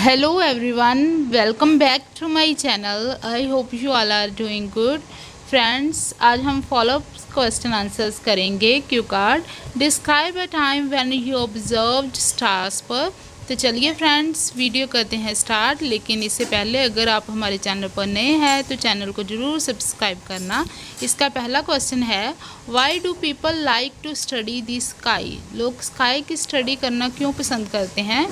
Hello everyone, welcome back to my channel. I hope you all are doing good. Friends, आज हम follow up question answers करेंगे Q card. Describe a time when you observed stars पर। तो चलिए friends, video करते हैं start. लेकिन इससे पहले अगर आप हमारे चैनल पर नए हैं तो चैनल को ज़रूर सब्सक्राइब करना। इसका पहला क्वेश्चन है, why do people like to study the sky. लोग स्काई की स्टडी करना क्यों पसंद करते हैं?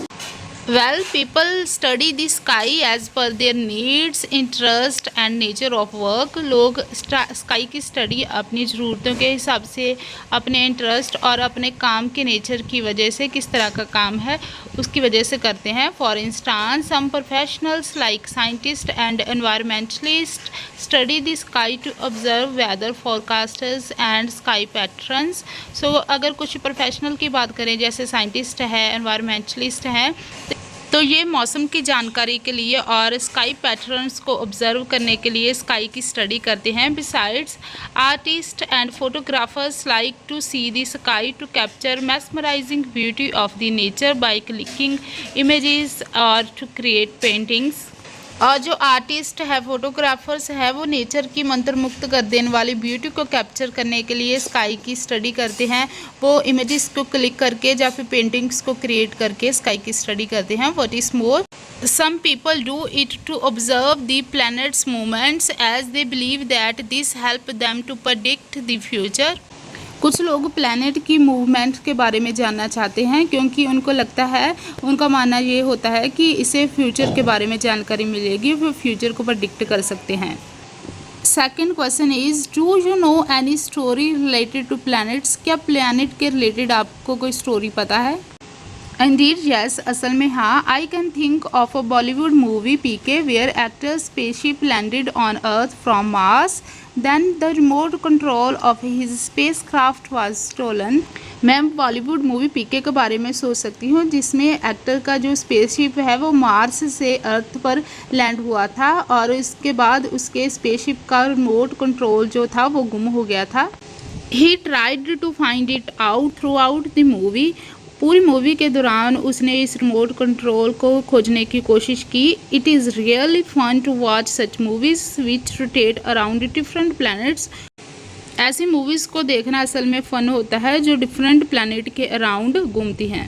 Well, people study the sky as per their needs, interest and nature of work. लोग स्काई की स्टडी अपनी ज़रूरतों के हिसाब से, अपने इंटरेस्ट और अपने काम के नेचर की वजह से, किस तरह का काम है उसकी वजह से करते हैं। For instance, some professionals like scientist and environmentalist study the sky to observe weather forecasters and sky patterns. So अगर कुछ प्रोफेशनल की बात करें, जैसे साइंटिस्ट है, एनवायरमेंटलिस्ट हैं, तो ये मौसम की जानकारी के लिए और स्काई पैटर्न्स को ऑब्जर्व करने के लिए स्काई की स्टडी करते हैं। Besides, artist and photographers like to see the sky to capture mesmerizing beauty of the nature by clicking images और टू क्रिएट पेंटिंग्स। और जो आर्टिस्ट है, फोटोग्राफर्स है, वो नेचर की मंत्रमुग्ध कर देने वाली ब्यूटी को कैप्चर करने के लिए स्काई की स्टडी करते हैं। वो इमेजेस को क्लिक करके या फिर पेंटिंग्स को क्रिएट करके स्काई की स्टडी करते हैं। What is more, some people do it to observe the planet's movements as they believe that this help them to predict the future। कुछ लोग प्लैनेट की मूवमेंट के बारे में जानना चाहते हैं क्योंकि उनको लगता है, उनका मानना ये होता है कि इससे फ्यूचर के बारे में जानकारी मिलेगी, वो फ्यूचर को प्रेडिक्ट कर सकते हैं। Second question is, do you know any story related to planets. क्या प्लैनेट के रिलेटेड आपको कोई स्टोरी पता है? इंडीड यस, असल में हाँ। I can think of a Bollywood movie PK where actor spaceship landed on earth from Mars, then the remote control of his spacecraft was stolen. मैं बॉलीवुड मूवी पीके के बारे में सोच सकती हूँ जिसमें एक्टर का जो स्पेसशिप है वो मार्स से अर्थ पर लैंड हुआ था और इसके बाद उसके स्पेसशिप का रिमोट कंट्रोल जो था वो गुम हो गया था। He tried to find it out throughout the movie. पूरी मूवी के दौरान उसने इस रिमोट कंट्रोल को खोजने की कोशिश की। It is really fun to watch such movies which rotate around different planets. ऐसी मूवीज़ को देखना असल में फ़न होता है जो डिफरेंट प्लैनेट के अराउंड घूमती हैं।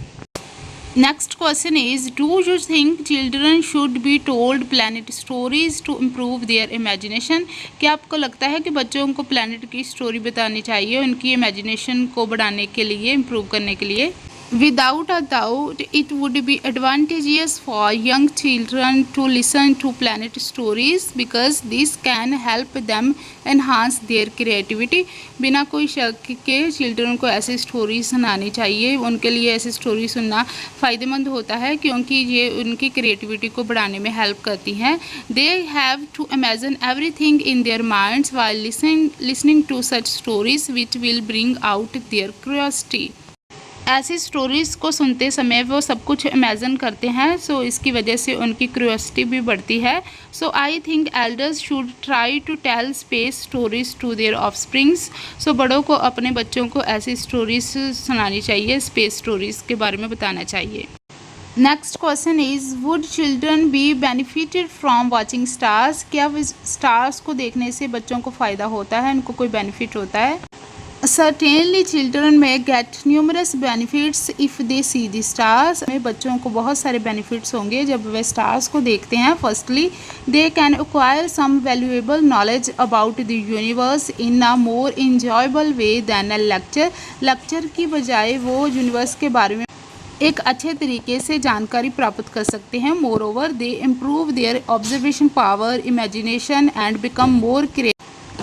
Next question is, do you think children should be told planet stories to improve their imagination. क्या आपको लगता है कि बच्चों को प्लैनेट की स्टोरी बतानी चाहिए उनकी इमेजिनेशन को बढ़ाने के लिए, इम्प्रूव करने के लिए? Without a doubt, it would be advantageous for young children to listen to planet stories because this can help them enhance their creativity। बिना कोई शक के चिल्ड्रन को ऐसी स्टोरी सुनानी चाहिए। उनके लिए ऐसी स्टोरी सुनना फ़ायदेमंद होता है क्योंकि ये उनकी क्रिएटिविटी को बढ़ाने में हेल्प करती हैं। They have to imagine everything in their minds while listening to such stories which will bring out their curiosity। ऐसी स्टोरीज़ को सुनते समय वो सब कुछ इमेजिन करते हैं, सो इसकी वजह से उनकी क्यूरियोसिटी भी बढ़ती है। So I think elders should try to tell space stories to their offsprings. So बड़ों को अपने बच्चों को ऐसी स्टोरीज सुनानी चाहिए, स्पेस स्टोरीज़ के बारे में बताना चाहिए। Next question is, would children be benefited from watching stars. क्या स्टार्स को देखने से बच्चों को फ़ायदा होता है, उनको कोई बेनिफिट होता है? Certainly children may get numerous benefits if they see the stars। में बच्चों को बहुत सारे benefits होंगे जब वे stars को देखते हैं। Firstly, they can acquire some valuable knowledge about the universe in a more enjoyable way than a lecture। Lecture की बजाय वो यूनिवर्स के बारे में एक अच्छे तरीके से जानकारी प्राप्त कर सकते हैं। Moreover, they improve their observation power, imagination and become more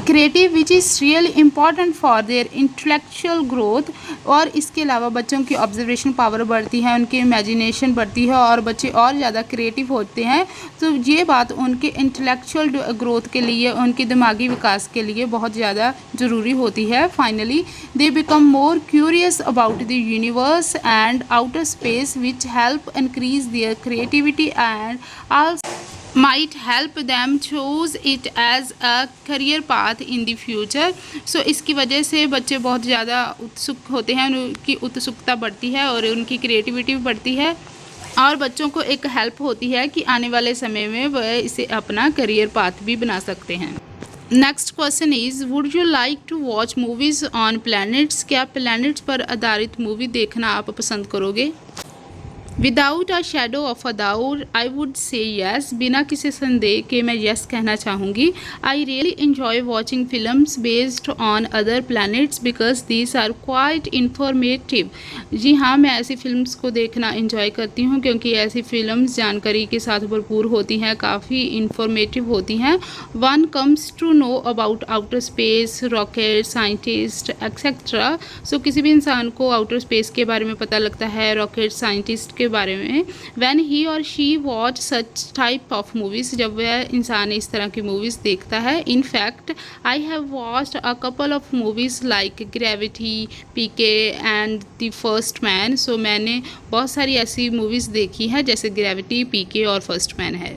creative which is really important for their intellectual growth. और इसके अलावा बच्चों की ऑब्जर्वेशन पावर बढ़ती है, उनकी इमेजिनेशन बढ़ती है और बच्चे और ज़्यादा क्रिएटिव होते हैं। तो ये बात उनके इंटेलेक्चुअल ग्रोथ के लिए, उनके दिमागी विकास के लिए बहुत ज़्यादा ज़रूरी होती है। Finally they become more curious about the universe and outer space which help increase their creativity and also might help them choose it as a career path in the future। सो इसकी वजह से बच्चे बहुत ज़्यादा उत्सुक होते हैं, उनकी उत्सुकता बढ़ती है और उनकी क्रिएटिविटी भी बढ़ती है। और बच्चों को एक हेल्प होती है कि आने वाले समय में वह इसे अपना करियर पाथ भी बना सकते हैं। Next question is would you like to watch movies on planets? क्या प्लैनेट्स पर आधारित मूवी देखना आप पसंद करोगे? Without a shadow of a doubt I would say yes. बिना किसी संदेह के मैं येस कहना चाहूँगी। I really enjoy watching films based on other planets because these are quite informative. जी हाँ, मैं ऐसी फिल्म्स को देखना इन्जॉय करती हूँ क्योंकि ऐसी फिल्म्स जानकारी के साथ भरपूर होती हैं, काफ़ी इंफॉर्मेटिव होती हैं। One comes to know about outer space, rocket, scientist etcetera. So किसी भी इंसान को आउटर स्पेस के बारे में पता लगता है, रॉकेट, साइंटिस्ट के बारे में। When he or she watch such type of movies, जब वह इंसान इस तरह की मूवीज़ देखता है। In fact I have watched a couple of movies like Gravity, PK and the First Man. So मैंने बहुत सारी ऐसी मूवीज़ देखी हैं जैसे ग्रेविटी, पीके और फर्स्ट मैन है।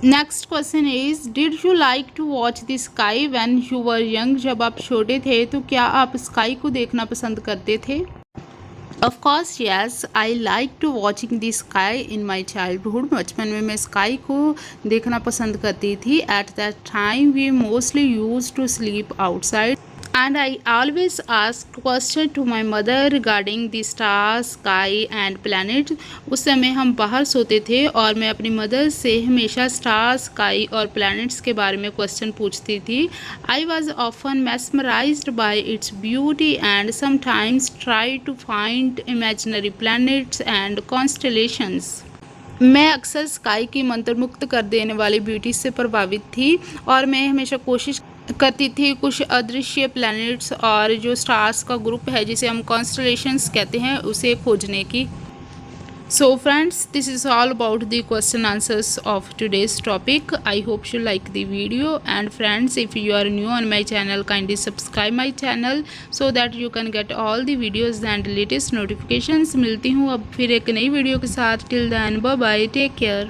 Next question is did you like to watch the sky when you were young? जब आप छोटे थे तो क्या आप स्काई को देखना पसंद करते थे? Of course yes, I like to watching the sky in my childhood. बचपन में मैं स्काई को देखना पसंद करती थी। At that time we mostly used to sleep outside and I always asked question to my mother regarding the stars, sky and planets. उस समय हम बाहर सोते थे और मैं अपनी मदर से हमेशा स्टार्स, स्काई और प्लैनेट्स के बारे में क्वेश्चन पूछती थी। I was often mesmerized by its beauty and sometimes tried to find imaginary planets and constellations. मैं अक्सर स्काई की मंत्रमुग्ध कर देने वाली ब्यूटी से प्रभावित थी और मैं हमेशा कोशिश करती थी कुछ अदृश्य प्लैनेट्स और जो स्टार्स का ग्रुप है जिसे हम कॉन्स्टलेशंस कहते हैं उसे खोजने की। So friends, this is all about the question answers of today's topic. I hope you like the video, and friends, if you are new on my channel, kindly subscribe my channel so that you can get all the videos and latest notifications. मिलती हूँ अब फिर एक नई video के साथ। Till then, bye bye, take care.